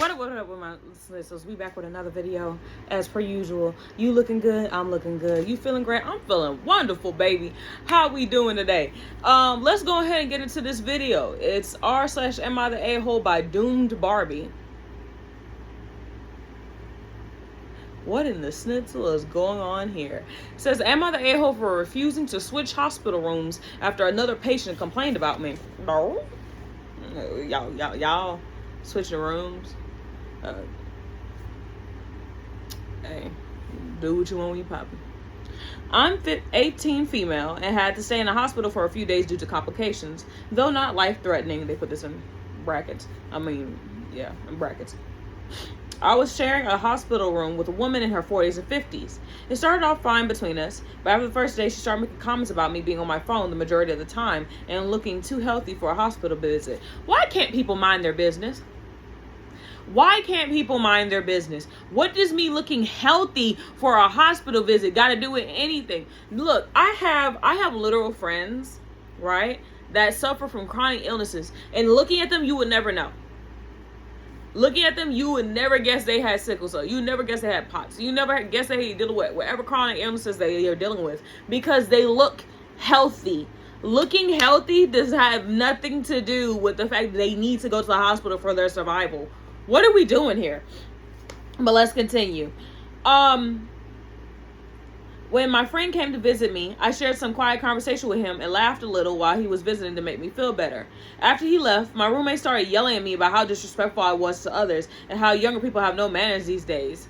What up with my listeners? We back with another video as per usual. You looking good? I'm looking good. You feeling great? I'm feeling wonderful, baby. How we doing today? Let's go ahead and get into this video. It's r/Am I the A-hole by Doomed Barbie. What in the schnitzel is going on here? It says, am I the a-hole for refusing to switch hospital rooms after another patient complained about me? No. Y'all switching rooms. Hey, do what you want when you poppin'. I'm 18 female and had to stay in the hospital for a few days due to complications, though not life-threatening. They put this in brackets. In brackets. I was sharing a hospital room with a woman in her 40s and 50s. It started off fine between us, but after the first day, she started making comments about me being on my phone the majority of the time and looking too healthy for a hospital visit. Why can't people mind their business? Why can't people mind their business? What does me looking healthy for a hospital visit got to do with anything? Look, I have literal friends, right, that suffer from chronic illnesses, and looking at them, you would never know. Looking at them, you would never guess they had sickle cell. You would never guess they had POTS. You never guess they deal with whatever chronic illnesses they are dealing with because they look healthy. Looking healthy does have nothing to do with the fact that they need to go to the hospital for their survival. What are we doing here? But let's continue. When my friend came to visit me, I shared some quiet conversation with him and laughed a little while he was visiting to make me feel better. After he left, my roommate started yelling at me about how disrespectful I was to others and how younger people have no manners these days.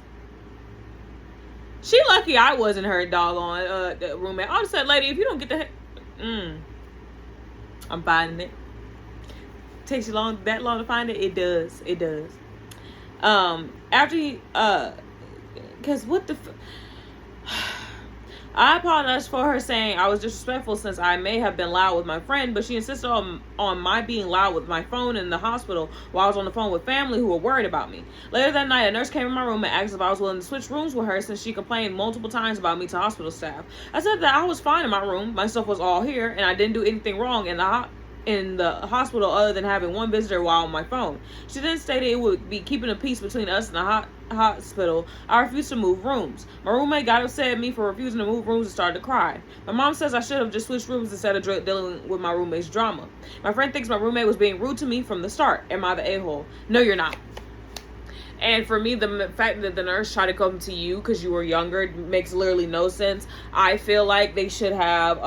She lucky I wasn't her doggone roommate. I said, lady, if you don't get the I'm finding it. Takes you that long to find it? It does. It does. After he, because what the I apologized for her saying I was disrespectful since I may have been loud with my friend, but she insisted on my being loud with my phone in the hospital while I was on the phone with family who were worried about me. Later that night, a nurse came in my room and asked if I was willing to switch rooms with her since she complained multiple times about me to hospital staff. I said that I was fine in my room. My stuff was all here, and I didn't do anything wrong in the hospital other than having one visitor while on my phone. She then stated it would be keeping a peace between us and the hospital. I refused to move rooms. My roommate got upset at me for refusing to move rooms and started to cry. My mom says I should have just switched rooms instead of dealing with my roommate's drama. My friend thinks my roommate was being rude to me from the start. Am I the a-hole? No, you're not. And for me, the fact that the nurse tried to come to you because you were younger makes literally no sense. I feel like they should have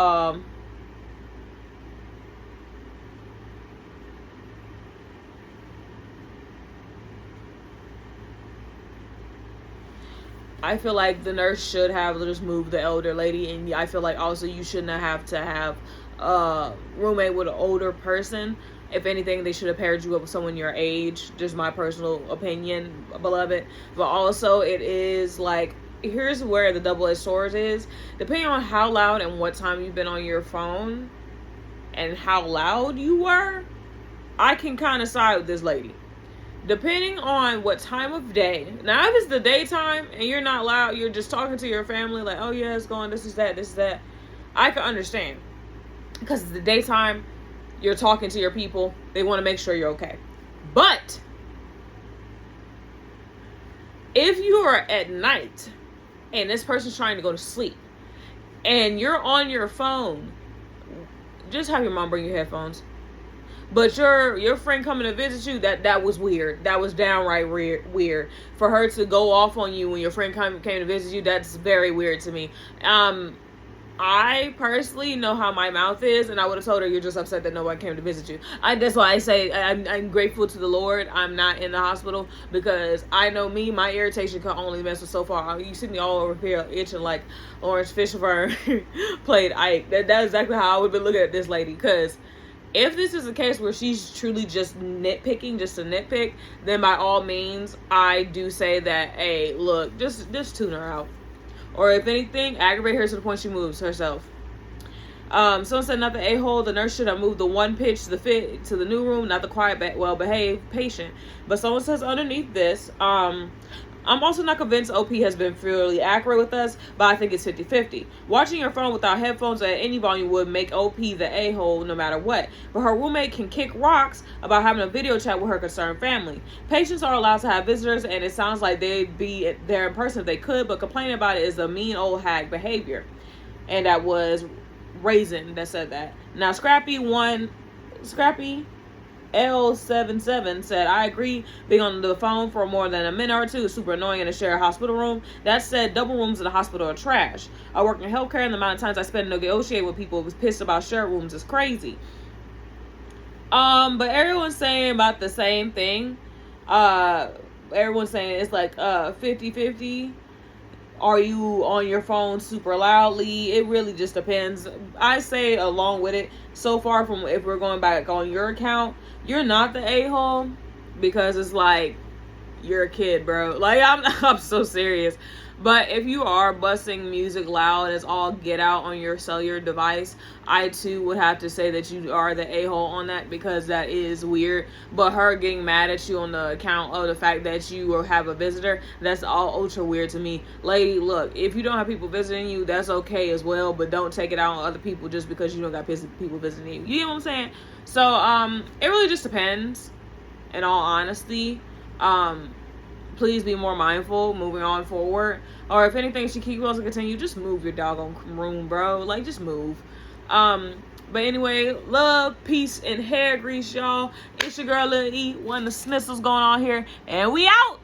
I feel like the nurse should have just moved the elder lady, and I feel like also you shouldn't have to have a roommate with an older person. If anything, they should have paired you up with someone your age. Just my personal opinion, beloved. But also, it is like, here's where the double-edged sword is. Depending on how loud and what time you've been on your phone and how loud you were, I can kind of side with this lady. Depending on what time of day. Now, if it's the daytime and you're not loud, you're just talking to your family like, oh yeah, it's going, this is that. I can understand. Because it's the daytime, you're talking to your people. They want to make sure you're okay. But if you are at night and this person's trying to go to sleep and you're on your phone, just have your mom bring your headphones. But your friend coming to visit you, that was weird. That was downright weird. For her to go off on you when your friend came to visit you, that's very weird to me. I personally know how my mouth is, and I would have told her you're just upset that nobody came to visit you. That's why I say I'm grateful to the Lord I'm not in the hospital, because I know me, my irritation can only mess with so far. You see me all over here itching like Orange Fishburne played Ike. That's exactly how I would be looking at this lady, because if this is a case where she's truly just nitpicking, just a nitpick, then by all means, I do say that, hey, look, just tune her out. Or if anything, aggravate her to the point she moves herself. Someone said, not the a-hole, the nurse should have moved the one pitch to the new room, not the quiet, well-behaved patient. But someone says underneath this, I'm also not convinced OP has been fairly accurate with us, but I think it's 50-50. Watching your phone without headphones at any volume would make OP the a-hole no matter what, but her roommate can kick rocks about having a video chat with her concerned family. Patients are allowed to have visitors, and it sounds like they'd be there in person if they could, but complaining about it is a mean old hag behavior. And that was Raisin that said that. Now, Scrappy L77 said, I agree, being on the phone for more than a minute or two is super annoying in a shared hospital room. That said, double rooms in the hospital are trash. I work in healthcare, and the amount of times I spend negotiating with people who was pissed about shared rooms is crazy. But everyone's saying about the same thing. Everyone's saying it's like 50-50. Are you on your phone super loudly? It really just depends. I say along with it, so far from if we're going back on your account, you're not the a-hole, because it's like you're a kid, bro. Like I'm so serious. But if you are busting music loud as all get out on your cellular device, I too would have to say that you are the a-hole on that, because that is weird. But her getting mad at you on the account of the fact that you have a visitor, that's all ultra weird to me. Lady, look, if you don't have people visiting you, that's okay as well, but don't take it out on other people just because you don't got people visiting you. You know what I'm saying? So it really just depends, in all honesty. Please be more mindful moving on forward. Or if anything, she keeps wants to continue, just move your doggone room, bro. Like, just move. But anyway, love, peace, and hair grease, y'all. It's your girl, Lil E. One of the snistles going on here. And we out.